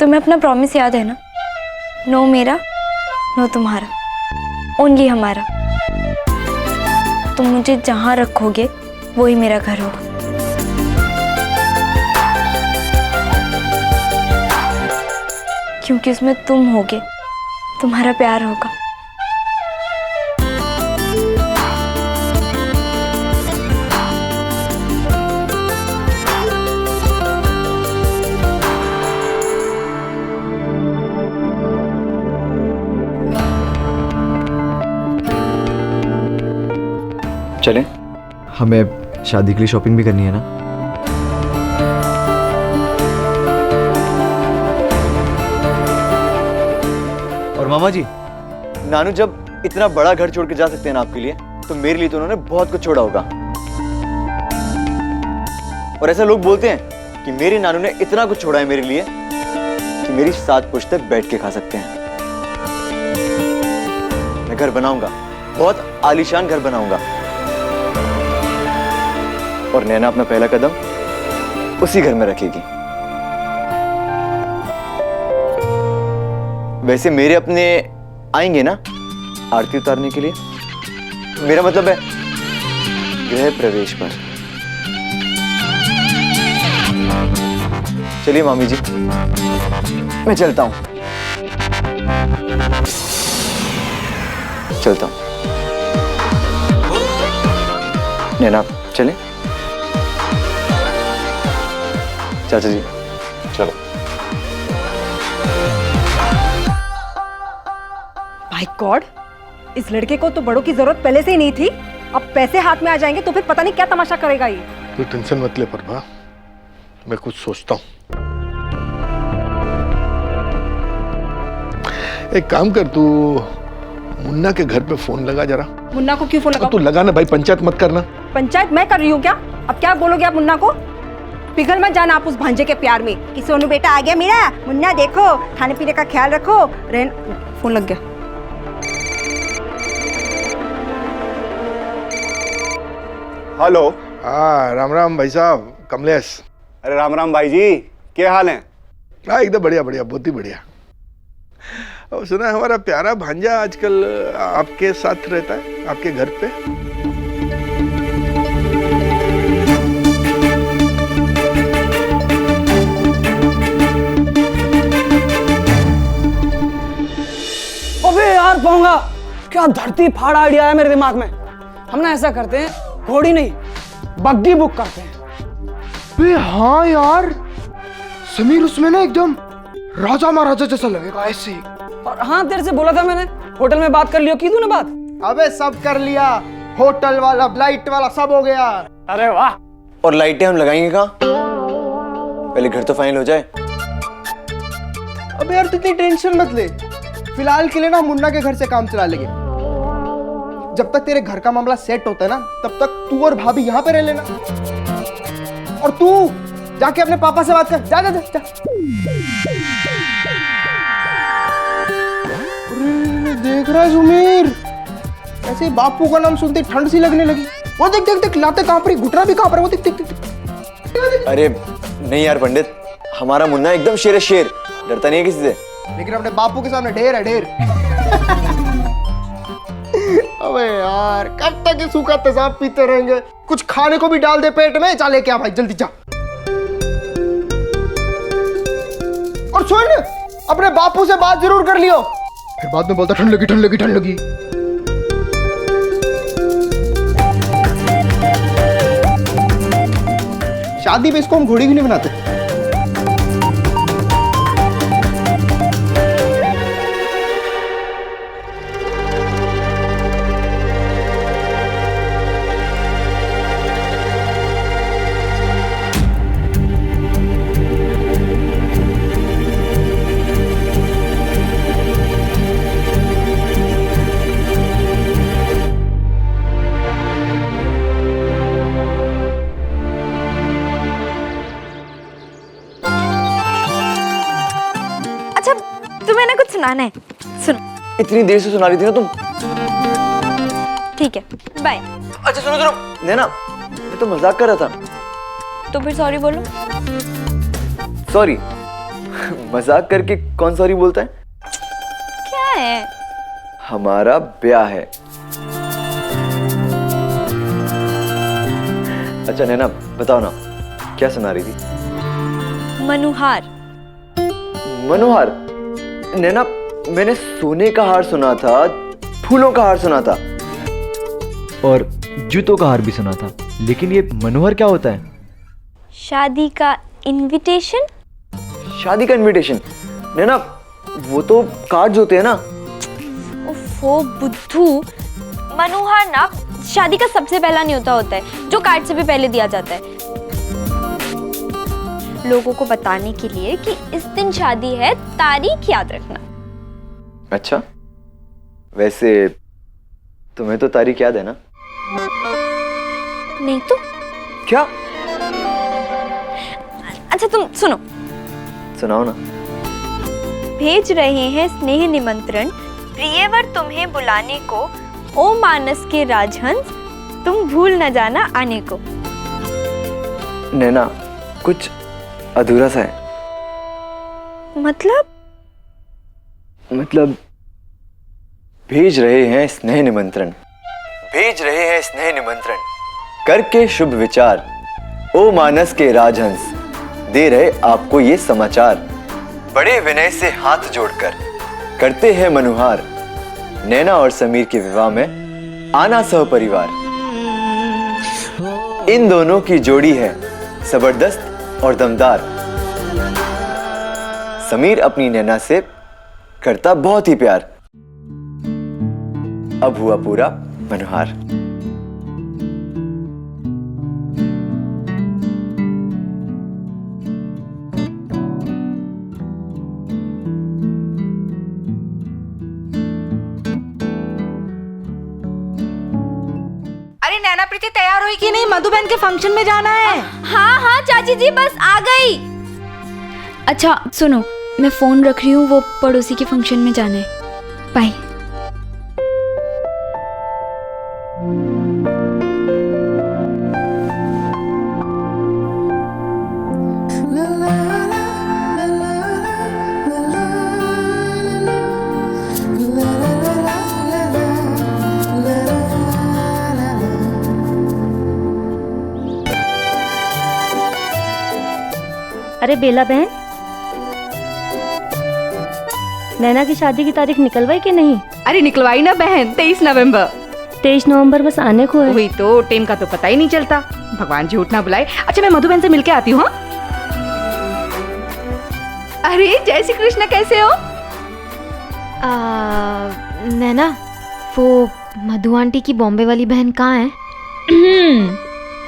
तुम्हें अपना प्रॉमिस याद है ना? नो मेरा, नो तुम्हारा, ओनली हमारा। तुम मुझे जहां रखोगे वही मेरा घर होगा। क्योंकि उसमें तुम होगे, तुम्हारा प्यार होगा। चलें? हमें शादी के लिए शॉपिंग भी करनी है ना। और मामा जी, नानू जब इतना बड़ा घर छोड़ के जा सकते हैं ना आपके लिए, तो मेरे लिए तो उन्होंने बहुत कुछ छोड़ा होगा। और ऐसा लोग बोलते हैं कि मेरे नानू ने इतना कुछ छोड़ा है मेरे लिए कि मेरी 7 पुश्त तक बैठ के खा सकते हैं। मैं घर बनाऊंगा, बहुत आलीशान घर बनाऊंगा, और नैना अपना पहला कदम उसी घर में रखेगी। वैसे मेरे अपने आएंगे ना आरती उतारने के लिए, मेरा मतलब है गृह प्रवेश पर। चलिए मामी जी, मैं चलता हूं, चलता हूं। नैना चलें? चाचा जी चलो। माय गॉड, इस लड़के को तो बड़ों की जरूरत पहले से ही नहीं थी। अब पैसे हाथ में आ जाएंगे तो फिर पता नहीं क्या तमाशा करेगा ये। तू टेंशन मत ले प्रभा, मैं कुछ सोचता हूँ। एक काम कर, तू मुन्ना के घर पे फोन लगा जरा। मुन्ना को क्यों फोन लगाऊं? तू लगा ना भाई, पंचायत मत करना। पंचायत मैं कर रही हूँ क्या? अब क्या बोलोगे आप मुन्ना को? पिघल मत जाना आप उस भांजे के प्यार में कि सोनू बेटा आ गया मेरा, मुन्ना देखो, खाने पीने का ख्याल रखो। फोन लग गया। हेलो। हाँ राम राम भाई साहब, कमलेश। अरे राम राम भाई जी, क्या हाल है? हाँ एकदम बढ़िया बढ़िया, बहुत ही बढ़िया। और सुना है हमारा प्यारा भांजा आजकल आपके साथ रहता है, आपके घर पे। अबे यार पाऊंगा, क्या धरती फाड़ आइडिया है मेरे दिमाग में। हम ना ऐसा करते हैं, घोड़ी नहीं बग्गी बुक करते हैं। बे हाँ यार, समीर उसमें ना एकदम राजा महाराजा जैसा लगेगा ऐसे ही। और हाँ, तेरे से बोला था मैंने, होटल में बात कर लियो, की तूने बात? अबे सब कर लिया, होटल वाला, लाइट वाला, सब हो गया। अरे वाह। और लाइटें हम लगाएंगे कहाँ? पहले घर तो फाइनल हो जाए। अबे यार तू इतनी टेंशन मत ले, फिलहाल के लिए ना मुन्ना के घर से काम चला लेंगे। जब तक तेरे घर का मामला सेट होता है ना, तब तक तू और भाभी यहाँ पे रह लेना। और तू जाके अपने पापा से बात कर, जा जा जा, जा। देख रहा है सुमीर, ऐसे बापू का नाम सुनते ठंड सी लगने लगी। वो देख देख देख, लाते कांप रही, घुटना भी कांप रहा है, वो देख देख देख। अरे नहीं यार पंडित, हमारा मुन्ना एकदम शेर है, शेर, डरता नहीं है किसी से। लेकिन अपने बापू के सामने ढेर है ढेर। अबे यार कब तक ये सूखा तेजाब पीते रहेंगे? कुछ खाने को भी डाल दे पेट में। जा लेके आ भाई, जल्दी जा। और सुन, अपने बापू से बात जरूर कर लियो, फिर बाद में बोलता ठंड लगी ठंड लगी ठंड लगी। शादी पे इसको हम घोड़ी भी नहीं बनाते। तुम्हें ना कुछ सुनाना है, सुनो। इतनी देर से सुना रही थी ना तुम। ठीक है, बाय। अच्छा सुनो सुनो, नैना मैं तो मजाक कर रहा था। तो फिर सॉरी बोलो। सॉरी? मजाक करके कौन सॉरी बोलता है? क्या है? हमारा ब्याह है। अच्छा नैना बताओ ना, क्या सुना रही थी? मनुहार। मनोहार? नैना मैंने सोने का हार सुना था, फूलों का हार सुना था और जूतों का हार भी सुना था, लेकिन ये मनोहर क्या होता है? शादी का इनविटेशन। शादी का इनविटेशन? नैना वो तो कार्ड्स होते हैं ना। ओफो बुद्धू, मनुहार ना शादी का सबसे पहला न्योता होता है जो कार्ड से भी पहले दिया जाता है, लोगों को बताने के लिए कि इस दिन शादी है, तारीख याद रखना। अच्छा, वैसे तुम्हें तो तारीख याद है ना? नहीं तो क्या? अच्छा तुम सुनो, सुनाओ ना। भेज रहे हैं स्नेह निमंत्रण, प्रियवर तुम्हें बुलाने को, ओ मानस के राजहंस, तुम भूल न जाना आने को। नैना कुछ अधूरा सा है। मतलब भेज रहे हैं स्नेह निमंत्रण, भेज रहे हैं स्नेह निमंत्रण, करके शुभ विचार, ओ मानस के राजहंस, दे रहे आपको ये समाचार, बड़े विनय से हाथ जोड़कर करते हैं मनुहार, नैना और समीर के विवाह में आना सह परिवार। इन दोनों की जोड़ी है जबरदस्त और दमदार, समीर अपनी नैना से करता बहुत ही प्यार, अब हुआ पूरा मनोहार। अरे नैना प्रीति तैयार हुई कि नहीं? मधु बहन के फंक्शन में जाना है। हाँ हाँ चाची जी बस आ गई। अच्छा सुनो, मैं फोन रख रही हूँ, वो पड़ोसी के फंक्शन में जाना है। बाय। अरे बेला बहन, नैना की शादी की तारीख निकलवाई कि नहीं? अरे निकलवाई ना बहन, 23 नवंबर। 23 नवंबर बस आने को है। वही तो, टाइम का तो पता ही नहीं चलता, भगवान झूठ ना बुलाए। अच्छा मैं मधु बहन से मिलके आती हूँ। हाँ? अरे जय श्री कृष्ण, कैसे हो? नैना, वो मधु आंटी की बॉम्बे वाली बहन कहाँ है?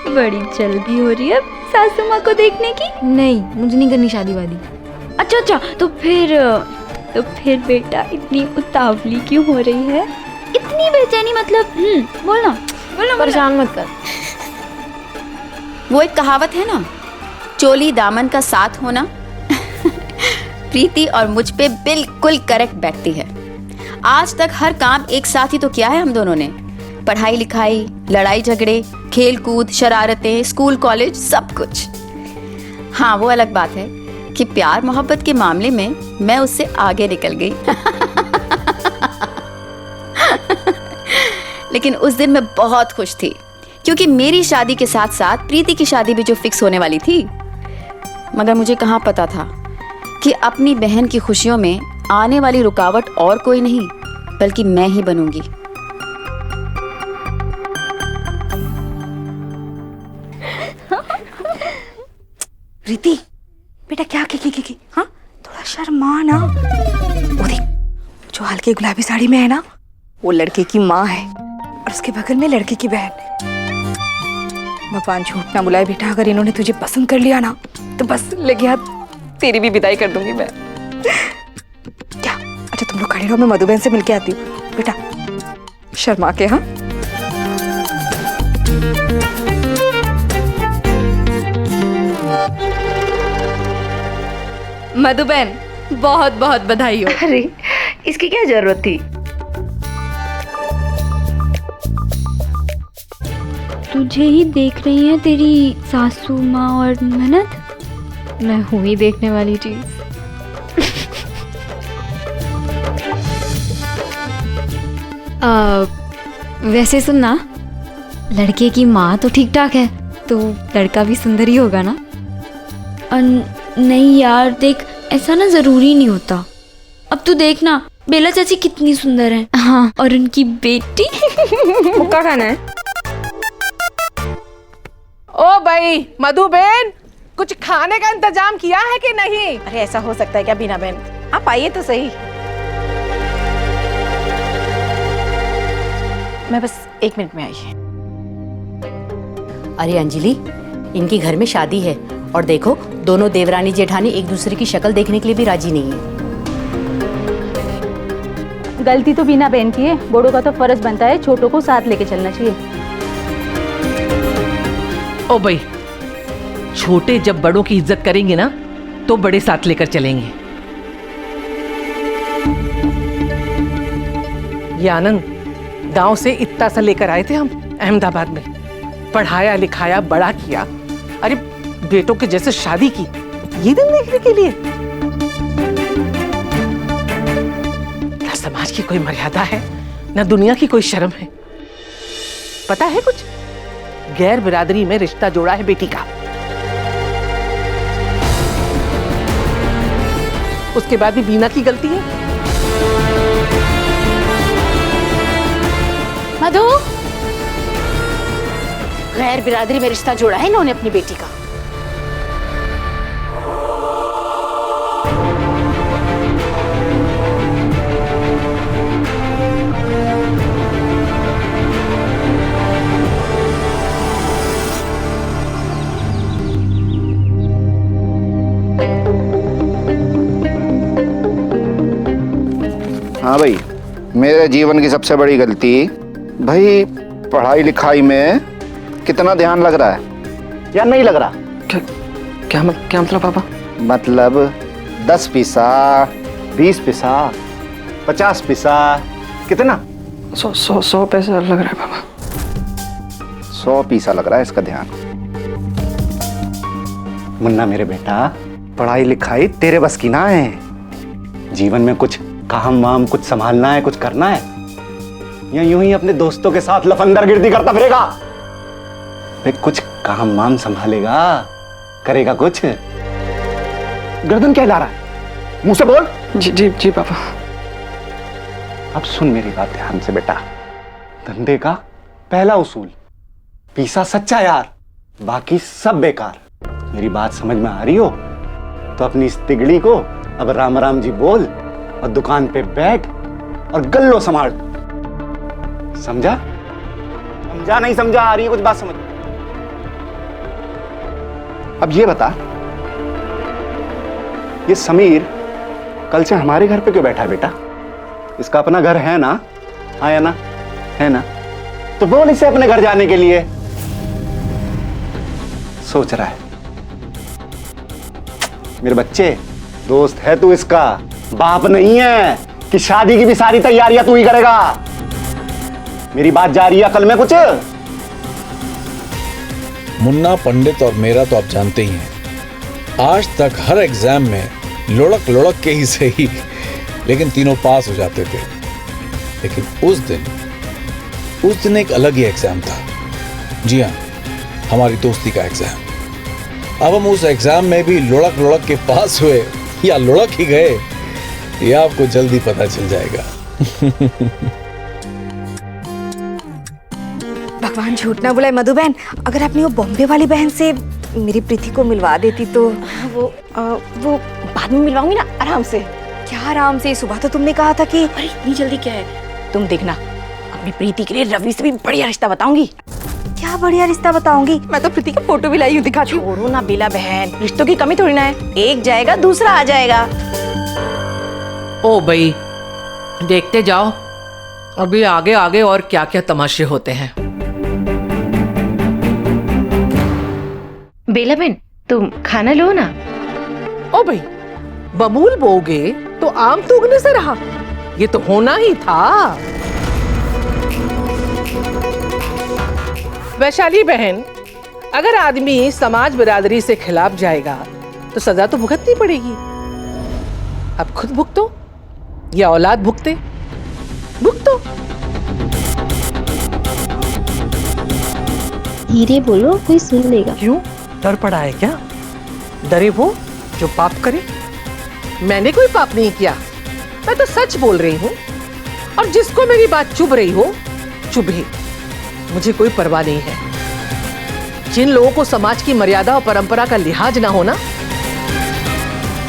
बड़ी जल्दी हो रही है सासू माँ को देखने की? नहीं, मुझे नहीं करनी शादी वादी। अच्छा अच्छा, तो फिर बेटा इतनी उतावली क्यों हो रही है? इतनी बेचैनी मतलब? बोलना बोलना, परेशान मत कर। वो एक कहावत है ना, चोली दामन का साथ होना। प्रीति और मुझ पे बिल्कुल करेक्ट बैठती है। आज तक हर काम एक साथ ही तो किया है हम दोनों ने, पढ़ाई लिखाई, लड़ाई झगड़े, खेल कूद, शरारतें, स्कूल कॉलेज, सब कुछ। हाँ वो अलग बात है कि प्यार मोहब्बत के मामले में मैं उससे आगे निकल गई। लेकिन उस दिन मैं बहुत खुश थी क्योंकि मेरी शादी के साथ साथ प्रीति की शादी भी जो फिक्स होने वाली थी। मगर मुझे कहाँ पता था कि अपनी बहन की खुशियों में आने वाली रुकावट और कोई नहीं बल्कि मैं ही बनूंगी। प्रीति बेटा क्या की हाँ, थोड़ा शर्मा ना। वो देख, जो हल्के गुलाबी साड़ी में है ना, वो लड़के की माँ है और उसके बगल में लड़के की बहन है। भगवान झूठ ना बुलाए बेटा, अगर इन्होंने तुझे पसंद कर लिया ना तो बस लगे हाथ तेरी भी विदाई कर दूंगी मैं। क्या? अच्छा तुम लोग खड़े रहो, मैं मधु बहन से मिलके आती हूँ बेटा, शर्मा के। हाँ मधु बहन बहुत बहुत बधाई हो। अरे इसकी क्या जरूरत थी? तुझे ही देख रही हैं तेरी सासू माँ और ननद। मैं हूँ ही देखने वाली चीज। वैसे सुनना, लड़के की माँ तो ठीक ठाक है, तो लड़का भी सुंदर ही होगा ना? नहीं यार देख, ऐसा ना जरूरी नहीं होता। अब तू देखना बेला चाची कितनी सुंदर है। हाँ। और उनकी बेटी मुक्का खाना है। ओ भाई मधु बहन, कुछ खाने का इंतजाम किया है कि नहीं? अरे ऐसा हो सकता है क्या बीना बहन? आप आइए तो सही। मैं बस 1 मिनट में आई। अरे अंजलि, इनकी घर में शादी है और देखो दोनों देवरानी जेठानी एक दूसरे की शक्ल देखने के लिए भी राजी नहीं है। गलती तो बीना बहन की है, बड़ों का तो फर्ज बनता है छोटों को साथ लेके चलना चाहिए। ओ भाई, छोटे जब बड़ों की इज्जत करेंगे ना तो बड़े साथ लेकर चलेंगे। ये आनंद गांव से इतना सा लेकर आए थे हम अहमदाबाद में, पढ़ाया लिखाया बड़ा किया, अरे बेटों के जैसे शादी की, ये दिन देखने के लिए। ना समाज की कोई मर्यादा है, ना दुनिया की कोई शर्म है। पता है कुछ, गैर बिरादरी में रिश्ता जोड़ा है बेटी का, उसके बाद भी बीना की गलती है। मधु, गैर बिरादरी में रिश्ता जोड़ा है इन्होंने अपनी बेटी का। हाँ भाई, मेरे जीवन की सबसे बड़ी गलती भाई, पढ़ाई लिखाई में कितना ध्यान लग रहा है या नहीं लग रहा? क्या मतलब पापा? मतलब 10 पैसा, 20 पैसा, 50 पैसा, कितना? 100 पैसा लग रहा है पापा। 100 पैसा लग रहा है इसका ध्यान। मुन्ना मेरे बेटा, पढ़ाई लिखाई तेरे बस की ना है। जीवन में कुछ काम वाम कुछ संभालना है, कुछ करना है, या यूं ही अपने दोस्तों के साथ लफंदरगिर्दी करता फिरेगा? भाई कुछ काम वाम संभालेगा, करेगा कुछ। गर्दन क्या हिला रहा है? मुंह से बोल। जी पापा। अब सुन मेरी बात ध्यान से बेटा, धंधे का पहला उसूल, पैसा सच्चा यार, बाकी सब बेकार। मेरी बात समझ में आ रही हो तो अपनी इस तिगड़ी को अब राम राम जी बोल और दुकान पे बैठ और गल्लो संभाल। समझा? समझा नहीं समझा? आ रही है कुछ बात समझ? अब ये बता, ये समीर कल से हमारे घर पे क्यों बैठा है बेटा? इसका अपना घर है ना? आया ना? है ना? तो बोल इसे अपने घर जाने के लिए। सोच रहा है मेरे बच्चे, दोस्त है तू इसका, बाप नहीं है कि शादी की भी सारी तैयारियां तू ही करेगा। मेरी बात जा रही है अकल में कुछ? मुन्ना पंडित और मेरा तो आप जानते ही हैं, आज तक हर एग्जाम में लुढ़क लुढ़क के ही सही, लेकिन तीनों पास हो जाते थे। लेकिन उस दिन एक अलग ही एग्जाम था। जी हाँ, हमारी दोस्ती का एग्जाम। अब हम उस एग्जाम में भी लुढ़क लुढ़क के पास हुए या लुढ़क ही गए, ये आपको जल्दी पता चल जाएगा। भगवान झूठ ना बुलाए मधु बहन, अगर आपने वो बॉम्बे वाली बहन से मेरी प्रीति को मिलवा देती तो। वो बाद में मिलवाऊंगी ना, आराम से। क्या आराम से? सुबह तो तुमने कहा था कि। अरे इतनी जल्दी क्या है? तुम देखना, अपनी प्रीति के लिए रवि से भी बढ़िया रिश्ता बताऊंगी। क्या बढ़िया रिश्ता बताऊंगी? मैं तो प्रीति की फोटो भी लाई हूँ, दिखा। छोड़ो ना बेला बहन, रिश्तों की कमी थोड़ी ना है, एक जाएगा दूसरा आ जाएगा। ओ भाई, देखते जाओ अभी आगे आगे और क्या क्या तमाशे होते हैं। बेला बहन, तुम खाना लो ना। ओ भाई, बबूल बोगे तो आम तो उगने से रहा, ये तो होना ही था। वैशाली बहन, अगर आदमी समाज बिरादरी से खिलाफ जाएगा तो सजा तो भुगतनी पड़ेगी। अब खुद भुगतो या औलाद भुगते, भुगतो। धीरे बोलो, कोई सुन लेगा। क्यों, डर पड़ा है क्या? डरे वो जो पाप करे? मैंने कोई पाप नहीं किया, मैं तो सच बोल रही हूँ। और जिसको मेरी बात चुभ रही हो चुभे, मुझे कोई परवाह नहीं है। जिन लोगों को समाज की मर्यादा और परंपरा का लिहाज ना हो ना,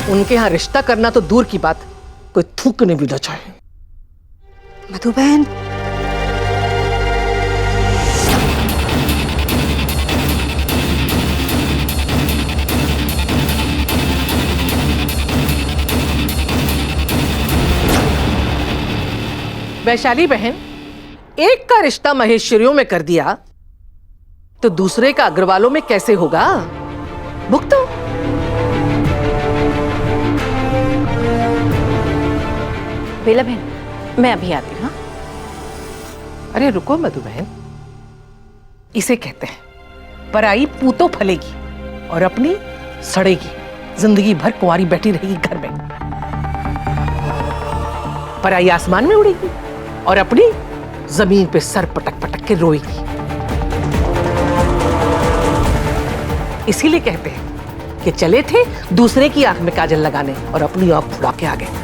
उनके यहाँ रिश्ता करना तो दूर की बात, कोई थूकने भी न चाहे। मधु बहन, वैशाली बहन, एक का रिश्ता महेश्वरियों में कर दिया तो दूसरे का अग्रवालों में कैसे होगा? भुगतो। बेला बहन, मैं अभी आती हूँ। अरे रुको मधु बहन, इसे कहते हैं पराई पूतो फलेगी और अपनी सड़ेगी। जिंदगी भर कुंवारी बैठी रहेगी घर में। पराई आसमान में उड़ेगी और अपनी जमीन पे सर पटक पटक के रोएगी। इसीलिए कहते हैं कि चले थे दूसरे की आंख में काजल लगाने और अपनी आंख फुड़ा के आ गए।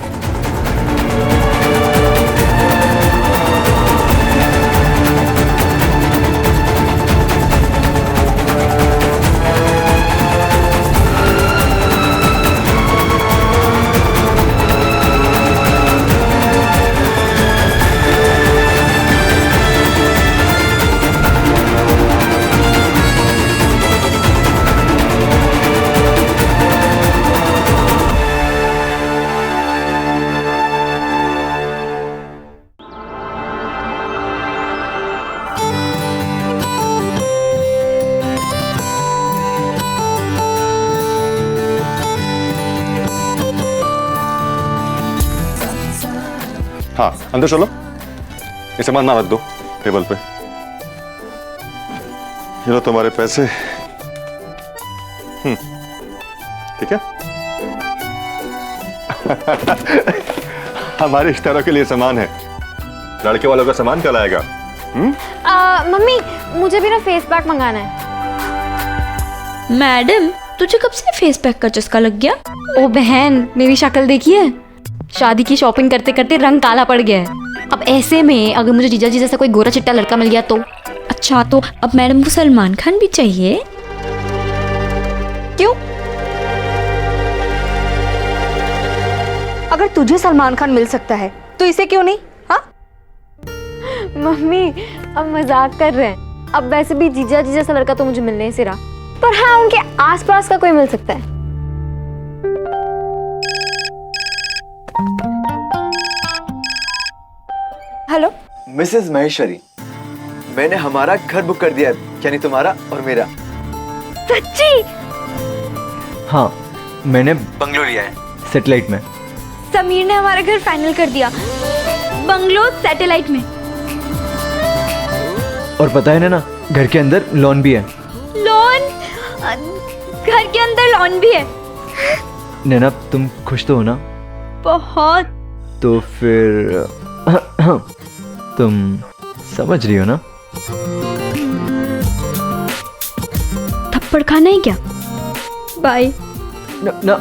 हाँ, अंदर चलो। ये सामान ना रख दो टेबल पे। ये लो तुम्हारे पैसे। ठीक है। हमारे रिश्तेदारों के लिए सामान है, लड़के वालों का सामान कल आएगा। मम्मी, मुझे भी ना फेस पैक मंगाना है। मैडम, तुझे कब से फेस पैक का चस्का लग गया? ओ बहन, मेरी शक्ल देखिए, शादी की शॉपिंग करते करते रंग काला पड़ गया है। अब ऐसे में अगर मुझे जीजा जी जैसा कोई गोरा चिट्टा लड़का मिल गया तो? अच्छा, तो अब मैडम को सलमान खान भी चाहिए? क्यों? अगर तुझे सलमान खान मिल सकता है तो इसे क्यों नहीं? हाँ मम्मी, अब मजाक कर रहे हैं। अब वैसे भी जीजा जी जैसा लड़का तो मुझे मिल नहीं रहा, पर हाँ उनके आसपास का कोई मिल सकता है। हेलो मिसेस महेश्वरी, मैंने हमारा घर बुक कर दिया है, यानी तुम्हारा और मेरा। सच्ची? हाँ, मैंने बंगलो लिया है सैटेलाइट में। समीर ने हमारा घर फाइनल कर दिया, बंगलो सैटेलाइट में। और पता है ना, घर के अंदर लॉन भी है। लॉन? घर के अंदर लॉन भी है? नैना, तुम खुश तो हो ना? बहुत। तो फिर तुम समझ रही हो ना? थप्पड़ खाना है क्या? बाय। ना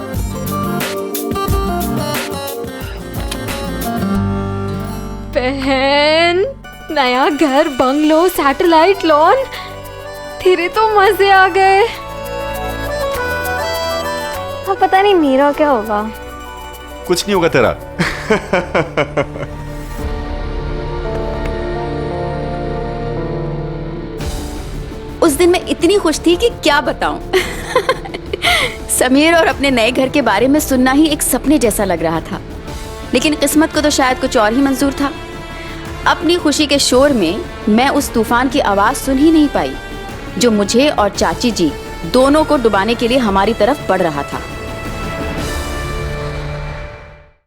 बहन, नया घर, बंगलो, सैटेलाइट, लॉन, तेरे तो मजे आ गए। हाँ, पता नहीं मेरा क्या होगा। कुछ नहीं होगा तेरा। उस दिन मैं इतनी खुश थी कि क्या बताऊं। समीर और अपने नए घर के बारे में सुनना ही एक सपने जैसा लग रहा था, लेकिन किस्मत को तो शायद कुछ और ही मंजूर था। अपनी खुशी के शोर में मैं उस तूफान की आवाज सुन ही नहीं पाई जो मुझे और चाची जी दोनों को डुबाने के लिए हमारी तरफ बढ़ रहा था।